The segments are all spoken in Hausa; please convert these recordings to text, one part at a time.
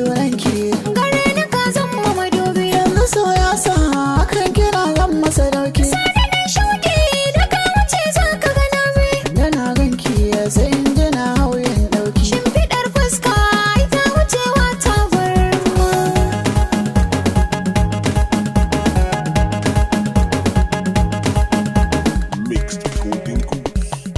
sunanki. Gare ni ka zama madubi. Yanzu so ya sa hakan kira zan masa dauki. Sani na shuɗi da ka wuce za ka ga nabi. Yana ganki sai in ji na hauyin dauki. Shimfiɗar fuska ita wucewa ta barma. Mixed Golden Goose.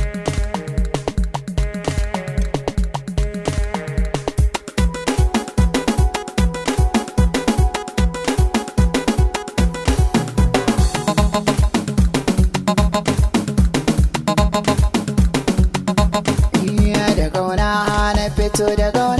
Iya da kauna na fito da kauna.